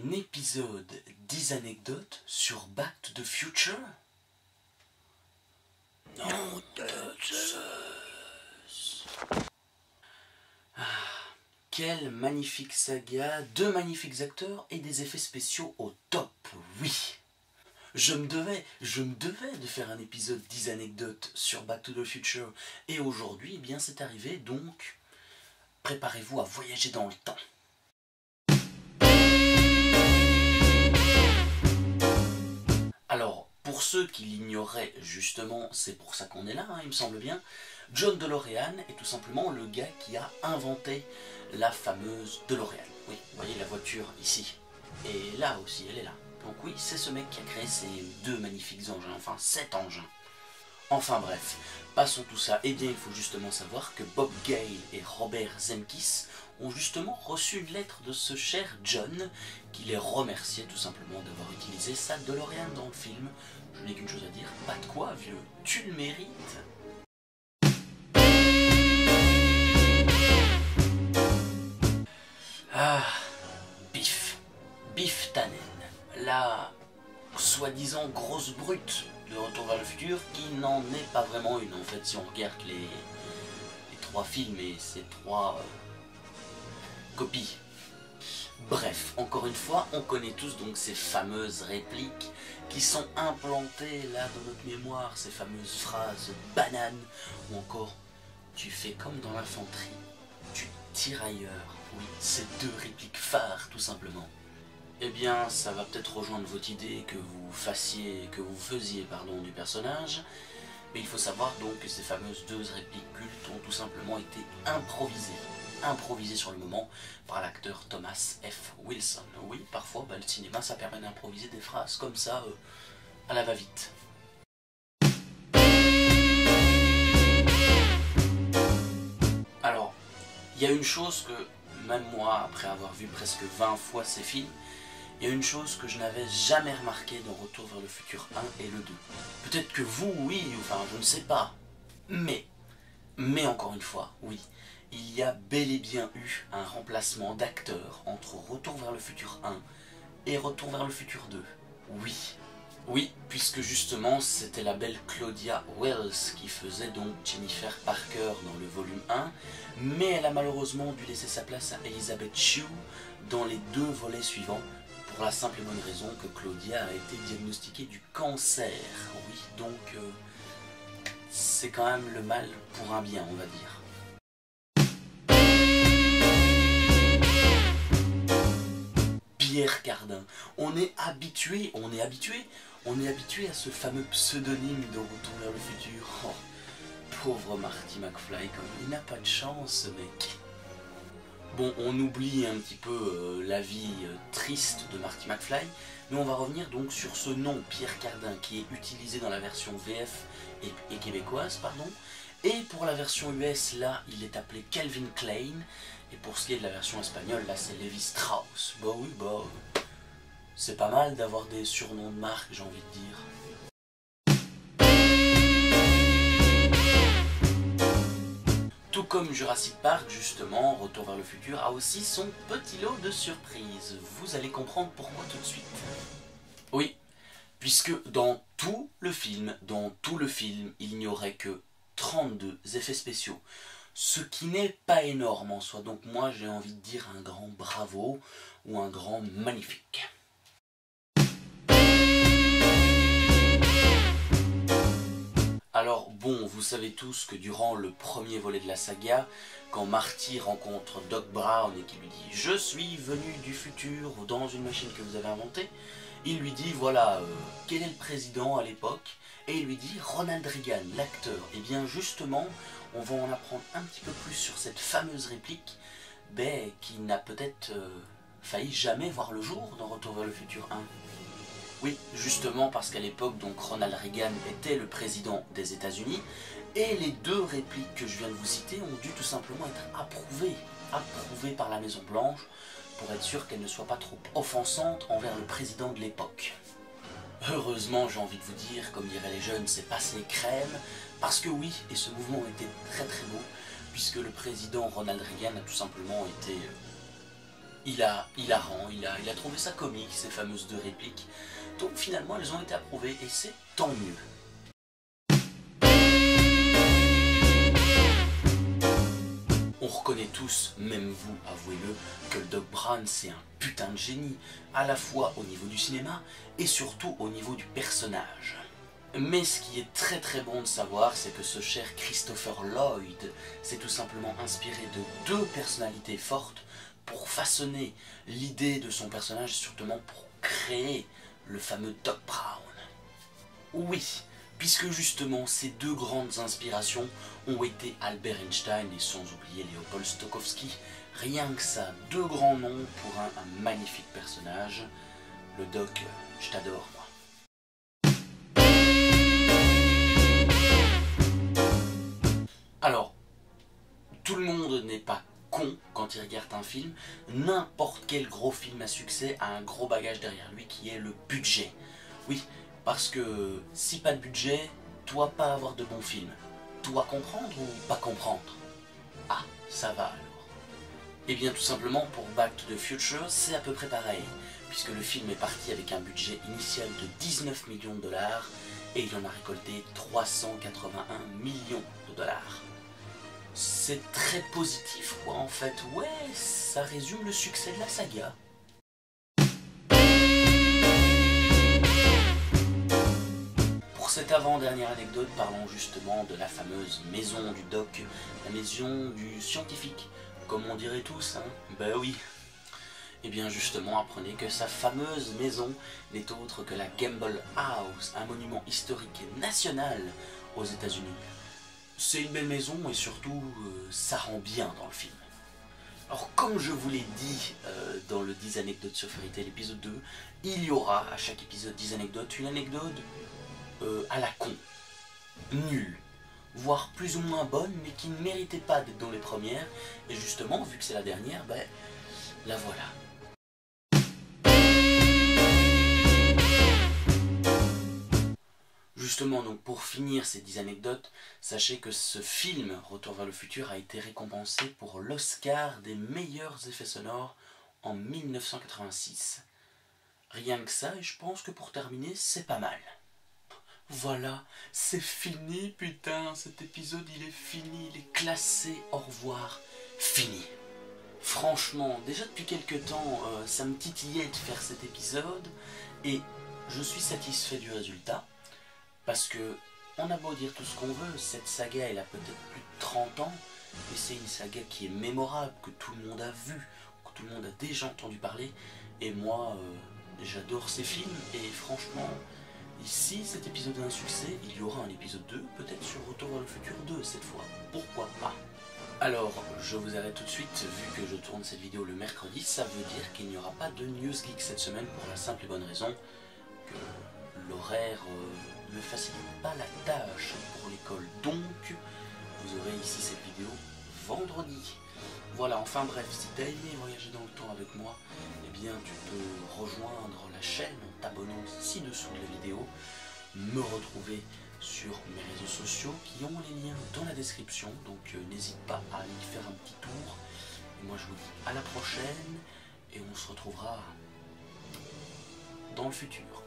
un épisode 10 anecdotes sur Back to the Future? Non de Zeus. Quelle magnifique saga, deux magnifiques acteurs et des effets spéciaux au top, oui. Je me devais de faire un épisode 10 anecdotes sur Back to the Future. Et aujourd'hui, eh bien c'est arrivé, donc préparez-vous à voyager dans le temps. Alors, pour ceux qui l'ignoraient justement, c'est pour ça qu'on est là, il me semble bien, John DeLorean est tout simplement le gars qui a inventé la fameuse DeLorean. Oui, vous voyez la voiture ici. Et là aussi, elle est là. Donc oui, c'est ce mec qui a créé ces deux magnifiques engins, enfin 7 engins. Enfin bref, passons tout ça. Eh bien, il faut justement savoir que Bob Gale et Robert Zemeckis ont justement reçu une lettre de ce cher John qui les remerciait tout simplement d'avoir utilisé sa DeLorean dans le film. Je n'ai qu'une chose à dire, pas de quoi vieux, tu le mérites. Ah, Biff Tannen, la soi-disant grosse brute de Retour vers le futur, qui n'en est pas vraiment une en fait si on regarde les 3 films et ces 3 copies. Bref, encore une fois, on connaît tous donc ces fameuses répliques qui sont implantées là dans notre mémoire, ces fameuses phrases bananes, ou encore « tu fais comme dans l'infanterie, tu tires ailleurs ». Oui, ces deux répliques phares tout simplement. Eh bien, ça va peut-être rejoindre votre idée que vous faisiez du personnage, mais il faut savoir donc que ces fameuses 2 répliques cultes ont tout simplement été improvisées sur le moment par l'acteur Thomas F. Wilson. Oui, parfois, le cinéma, ça permet d'improviser des phrases comme ça, à la va-vite. Alors, il y a une chose que, même moi, après avoir vu presque 20 fois ces films, il y a une chose que je n'avais jamais remarqué dans Retour vers le futur 1 et le 2. Peut-être que vous, oui, enfin, je ne sais pas. Mais encore une fois, oui, il y a bel et bien eu un remplacement d'acteur entre Retour vers le futur 1 et Retour vers le futur 2. Oui, puisque justement, c'était la belle Claudia Wells qui faisait donc Jennifer Parker dans le volume 1, mais elle a malheureusement dû laisser sa place à Elizabeth Shue dans les 2 volets suivants, pour la simple et bonne raison que Claudia a été diagnostiquée du cancer. Oui, donc c'est quand même le mal pour un bien, on va dire. Pierre Cardin, on est habitué à ce fameux pseudonyme de Retour vers le futur. Oh, pauvre Marty McFly, il n'a pas de chance, ce mec. Bon, on oublie un petit peu la vie triste de Marty McFly, mais on va revenir donc sur ce nom, Pierre Cardin, qui est utilisé dans la version VF et québécoise, pardon. Et pour la version US, là, il est appelé Calvin Klein, et pour ce qui est de la version espagnole, là, c'est Levi Strauss. Bah oui, c'est pas mal d'avoir des surnoms de marque, j'ai envie de dire. Tout comme Jurassic Park, justement, Retour vers le futur a aussi son petit lot de surprises. Vous allez comprendre pourquoi tout de suite. Oui, puisque dans tout le film, il n'y aurait que 32 effets spéciaux. Ce qui n'est pas énorme en soi, donc moi j'ai envie de dire un grand bravo ou un grand magnifique. Alors bon, vous savez tous que durant le premier volet de la saga, quand Marty rencontre Doc Brown et qu'il lui dit « Je suis venu du futur dans une machine que vous avez inventée », il lui dit « Voilà, quel est le président à l'époque ?» Et il lui dit « Ronald Reagan, l'acteur. » Et bien justement, on va en apprendre un petit peu plus sur cette fameuse réplique qui n'a peut-être failli jamais voir le jour dans Retour vers le futur 1. Oui, justement parce qu'à l'époque, donc Ronald Reagan était le président des États-Unis, et les 2 répliques que je viens de vous citer ont dû tout simplement être approuvées par la Maison Blanche, pour être sûr qu'elles ne soient pas trop offensantes envers le président de l'époque. Heureusement, j'ai envie de vous dire, comme diraient les jeunes, c'est passé crème, parce que oui, et ce mouvement était très très beau, puisque le président Ronald Reagan a tout simplement été hilarant, il a trouvé ça comique, ces fameuses 2 répliques. Donc finalement, elles ont été approuvées et c'est tant mieux. On reconnaît tous, même vous, avouez-le, que le Doc Brown c'est un putain de génie, à la fois au niveau du cinéma et surtout au niveau du personnage. Mais ce qui est très très bon de savoir, c'est que ce cher Christopher Lloyd s'est tout simplement inspiré de 2 personnalités fortes pour façonner l'idée de son personnage, surtout pour créer le fameux Doc Brown. Oui, puisque justement ces 2 grandes inspirations ont été Albert Einstein et sans oublier Léopold Stokowski. Rien que ça, 2 grands noms pour un magnifique personnage. Le Doc, je t'adore moi. Alors, tout le monde n'est pas con quand il regarde un film. N'importe quel gros film à succès a un gros bagage derrière lui qui est le budget. Oui, parce que si pas de budget, toi pas avoir de bons films. Toi comprendre ou pas comprendre? Ah, ça va alors. Et bien tout simplement pour Back to the Future, c'est à peu près pareil, puisque le film est parti avec un budget initial de 19 millions de dollars et il en a récolté 381 millions de dollars. C'est très positif quoi en fait, ouais, ça résume le succès de la saga. Pour cette avant-dernière anecdote, parlons justement de la fameuse maison du Doc, la maison du scientifique, comme on dirait tous, hein. Ben oui. Et bien justement, apprenez que sa fameuse maison n'est autre que la Gamble House, un monument historique et national aux États-Unis. C'est une belle maison et surtout, ça rend bien dans le film. Alors comme je vous l'ai dit dans le 10 anecdotes sur Fairy Tail épisode 2, il y aura à chaque épisode 10 anecdotes, une anecdote à la con, nulle, voire plus ou moins bonne, mais qui ne méritait pas d'être dans les premières, et justement, vu que c'est la dernière, ben, la voilà. Justement, donc pour finir ces 10 anecdotes, sachez que ce film, Retour vers le futur, a été récompensé pour l'Oscar des meilleurs effets sonores en 1986. Rien que ça, et je pense que pour terminer, c'est pas mal. Voilà, c'est fini, putain, cet épisode il est fini, il est classé, au revoir, fini. Franchement, déjà depuis quelques temps, ça me titillait de faire cet épisode, et je suis satisfait du résultat. Parce que, on a beau dire tout ce qu'on veut, cette saga elle a peut-être plus de 30 ans, mais c'est une saga qui est mémorable, que tout le monde a vu, que tout le monde a déjà entendu parler, et moi, j'adore ces films, et franchement, si cet épisode est un succès, il y aura un épisode 2, peut-être sur Retour vers le futur 2 cette fois, pourquoi pas. Alors, je vous arrête tout de suite, vu que je tourne cette vidéo le mercredi, ça veut dire qu'il n'y aura pas de News Geek cette semaine, pour la simple et bonne raison que l'horaire ne facilite pas la tâche pour l'école. Donc, vous aurez ici cette vidéo vendredi. Voilà, enfin bref, si tu as aimé voyager dans le temps avec moi, eh bien tu peux rejoindre la chaîne en t'abonnant ci-dessous de la vidéo, me retrouver sur mes réseaux sociaux qui ont les liens dans la description, donc n'hésite pas à aller faire un petit tour. Et moi je vous dis à la prochaine et on se retrouvera dans le futur.